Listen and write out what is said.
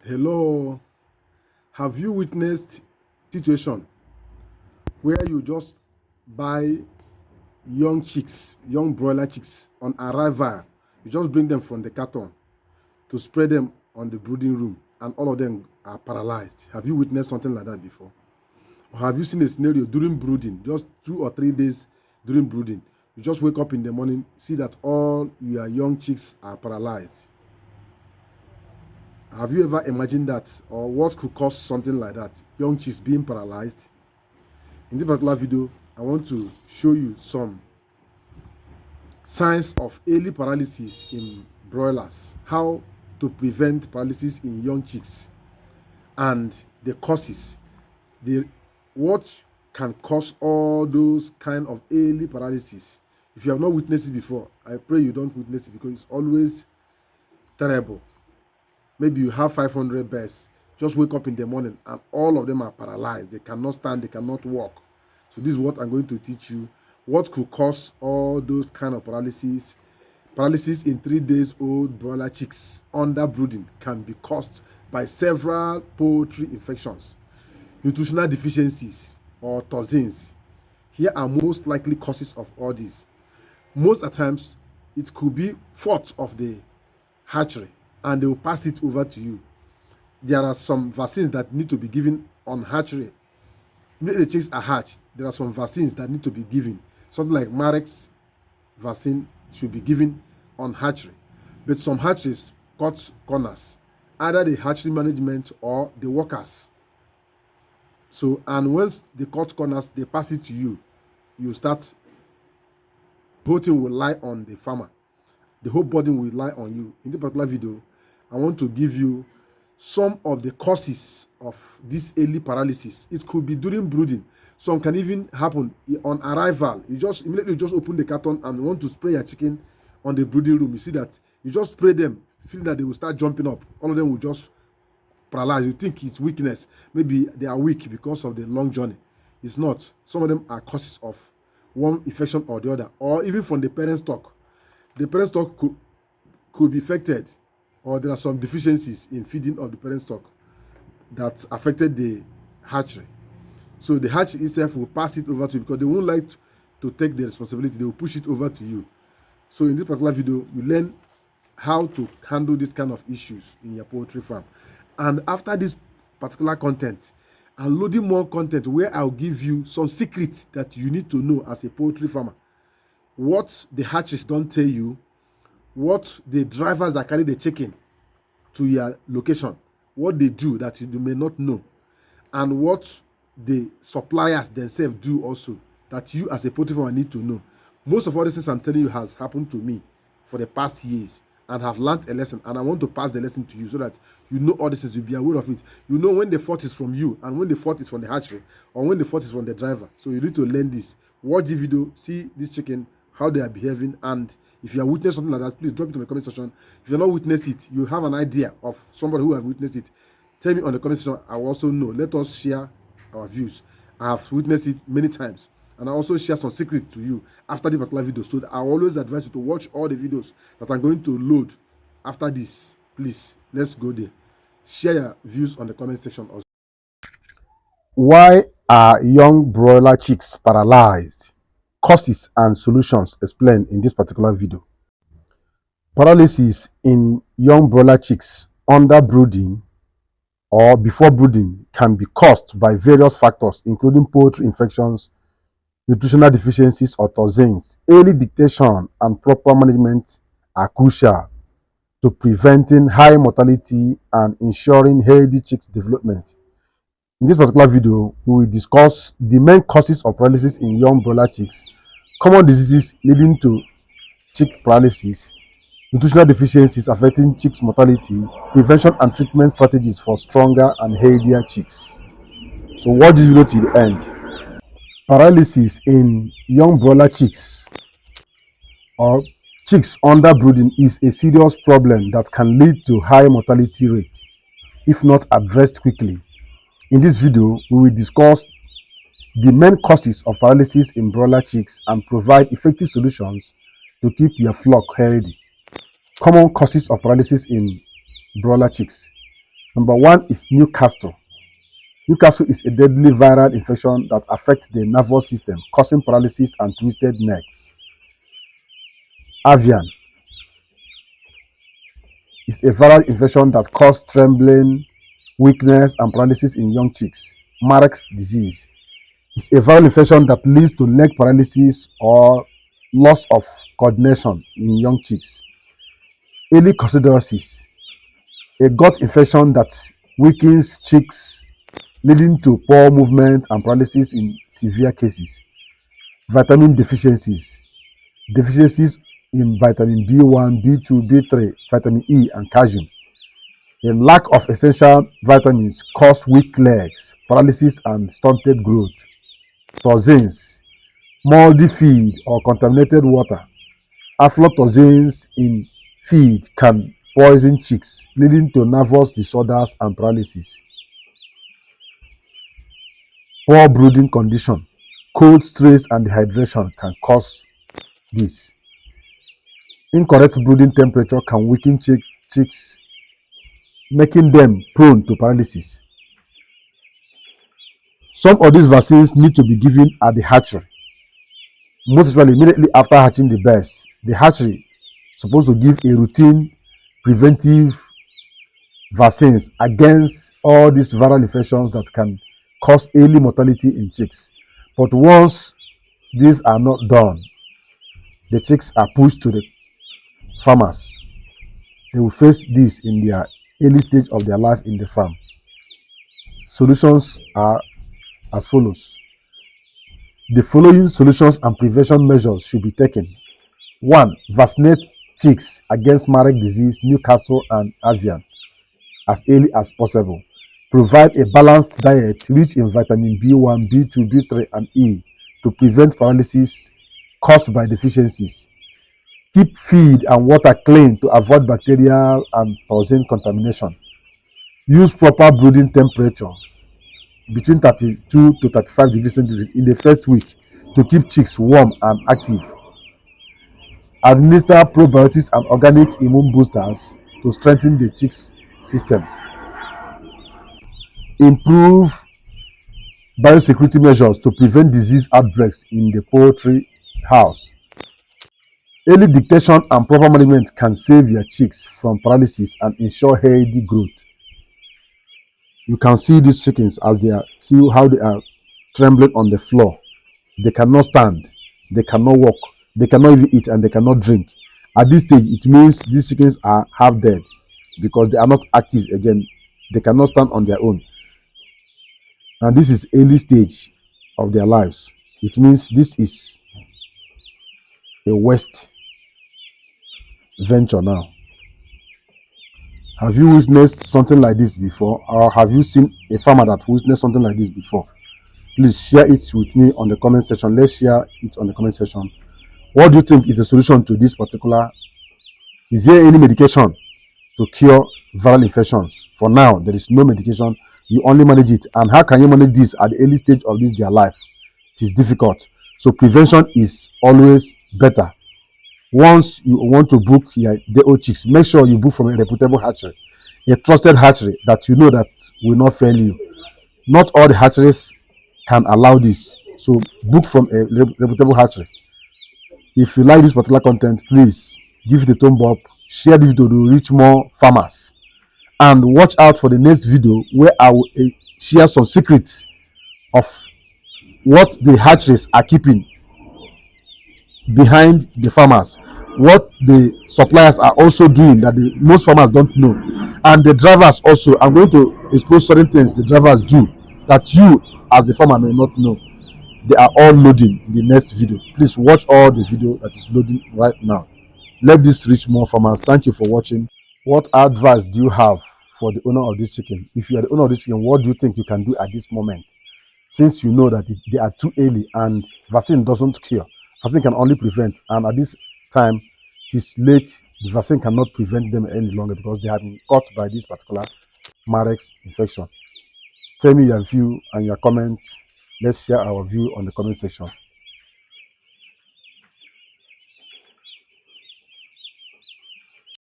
Hello, have you witnessed situation where you just buy young chicks, young broiler chicks on arrival? You just bring them from the carton to spread them on the brooding room, and all of them are paralyzed. Have you witnessed something like that before? Or have you seen a scenario during brooding, just 2 or 3 days during brooding? You just wake up in the morning, see that all your young chicks are paralyzed. Have you ever imagined that, or what could cause something like that? Young chicks being paralyzed. In this particular video, I want to show you some signs of early paralysis in broilers, how to prevent paralysis in young chicks, and the causes, what can cause all those kind of early paralysis. If you have not witnessed it before, I pray you don't witness it, because it's always terrible. Maybe you have 500 birds, just wake up in the morning and all of them are paralyzed. They cannot stand, they cannot walk. So this is what I'm going to teach you. What could cause all those kind of paralysis? Paralysis in 3 days old broiler chicks under brooding can be caused by several poultry infections, nutritional deficiencies, or toxins. Here are most likely causes of all these. Most of the times, it could be fault of the hatchery, and they will pass it over to you. There are some vaccines that need to be given on hatchery. Immediately the chicks are hatched, there are some vaccines that need to be given. Something like Marek's vaccine should be given on hatchery. But some hatcheries cut corners, either the hatchery management or the workers. So, and once they cut corners, they pass it to you. You start, voting will lie on the farmer. The whole burden will lie on you. In this particular video, I want to give you some of the causes of this early paralysis. It could be during brooding. Some can even happen on arrival. You just immediately open the carton and want to spray your chicken on the brooding room. You see that you just spray them, feel that they will start jumping up. All of them will just paralyze. You think it's weakness. Maybe they are weak because of the long journey. It's not. Some of them are causes of one infection or the other, or even from the parent stock. The parent stock could be affected, or there are some deficiencies in feeding of the parent stock that affected the hatchery. So the hatchery itself will pass it over to you, because they won't like to take the responsibility. They will push it over to you. So in this particular video, you learn how to handle this kind of issues in your poultry farm. And after this particular content, I'm loading more content where I'll give you some secrets that you need to know as a poultry farmer. What the hatcheries don't tell you, what the drivers that carry the chicken to your location, what they do that you may not know, and what the suppliers themselves do also that you as a poultry farmer need to know. Most of all these things I'm telling you has happened to me for the past years, and have learned a lesson, and I want to pass the lesson to you so that you know all this is, you'll be aware of it. You know when the fault is from you, and when the fault is from the hatchery, or when the fault is from the driver. So you need to learn this. Watch the video, see this chicken, how they are behaving, and if you have witnessed something like that, please drop it in the comment section. If you have not witnessed it, you have an idea of somebody who have witnessed it, tell me on the comment section. I will also know. Let us share our views. I have witnessed it many times, and I also share some secret to you after the particular video. So I always advise you to watch all the videos that I'm going to load after this. Please, let's go there. Share your views on the comment section also. Why are young broiler chicks paralyzed? Causes and solutions explained in this particular video. Paralysis in young broiler chicks under brooding or before brooding can be caused by various factors, including poultry infections, nutritional deficiencies, or toxins. Early detection and proper management are crucial to preventing high mortality and ensuring healthy chicks development. In this particular video, we will discuss the main causes of paralysis in young broiler chicks, common diseases leading to chick paralysis, nutritional deficiencies affecting chicks' mortality, prevention and treatment strategies for stronger and healthier chicks. So watch this video till the end. Paralysis in young broiler chicks or chicks under brooding is a serious problem that can lead to high mortality rate if not addressed quickly. In this video, we will discuss the main causes of paralysis in broiler chicks and provide effective solutions to keep your flock healthy. Common causes of paralysis in broiler chicks. Number one is Newcastle. Newcastle is a deadly viral infection that affects the nervous system, causing paralysis and twisted necks. Avian is a viral infection that causes trembling, weakness, and paralysis in young chicks. Marek's disease is a viral infection that leads to leg paralysis or loss of coordination in young chicks. Early coccidiosis, a gut infection that weakens chicks, leading to poor movement and paralysis in severe cases. Vitamin deficiencies, deficiencies in vitamin B1, B2, B3, vitamin E, and calcium. A lack of essential vitamins cause weak legs, paralysis, and stunted growth. Toxins, moldy feed or contaminated water. Aflatoxins in feed can poison chicks, leading to nervous disorders and paralysis. Poor brooding condition, cold, stress, and dehydration can cause this. Incorrect brooding temperature can weaken chicks, making them prone to paralysis. Some of these vaccines need to be given at the hatchery, most especially immediately after hatching the birds. The hatchery is supposed to give a routine preventive vaccines against all these viral infections that can cause early mortality in chicks. But once these are not done, the chicks are pushed to the farmers. They will face this in their early stage of their life in the farm. Solutions are as follows. The following solutions and prevention measures should be taken. 1. Vaccinate chicks against Marek disease, Newcastle, and avian as early as possible. Provide a balanced diet rich in vitamin B1, B2, B3, and E to prevent paralysis caused by deficiencies. Keep feed and water clean to avoid bacterial and toxin contamination. Use proper brooding temperature between 32 to 35 degrees centigrade in the first week to keep chicks warm and active. Administer probiotics and organic immune boosters to strengthen the chicks' system. Improve biosecurity measures to prevent disease outbreaks in the poultry house. Early detection and proper management can save your chicks from paralysis and ensure healthy growth. You can see these chickens as see how they are trembling on the floor. They cannot stand, they cannot walk, they cannot even eat, and they cannot drink. At this stage, it means these chickens are half dead because they are not active again. They cannot stand on their own. And this is early stage of their lives. It means this is a waste venture now. Have you witnessed something like this before, or have you seen a farmer that witnessed something like this before? Please share it with me on the comment section. Let's share it on the comment section. What do you think is the solution to this particular? Is there any medication to cure viral infections? For now, there is no medication. You only manage it. And how can you manage this at the early stage of their life? It is difficult. So prevention is always better. Once you want to book your day chicks, make sure you book from a reputable hatchery, a trusted hatchery that you know that will not fail you. Not all the hatcheries can allow this, so book from a reputable hatchery. If you like this particular content, please give it a thumb up, share the video to reach more farmers, and watch out for the next video where I will share some secrets of what the hatcheries are keeping behind the farmers, what the suppliers are also doing that most farmers don't know, and the drivers also. I'm going to expose certain things the drivers do that you as the farmer may not know. They are all loading in the next video. Please watch all the video that is loading right now. Let this reach more farmers. Thank you for watching. What advice do you have for the owner of this chicken? If you are the owner of this chicken, what do you think you can do at this moment, since you know that they are too early and vaccine doesn't cure? Vaccine can only prevent, and at this time it is late. The vaccine cannot prevent them any longer because they have been caught by this particular Marek's infection. Tell me your view and your comment. Let's share our view on the comment section.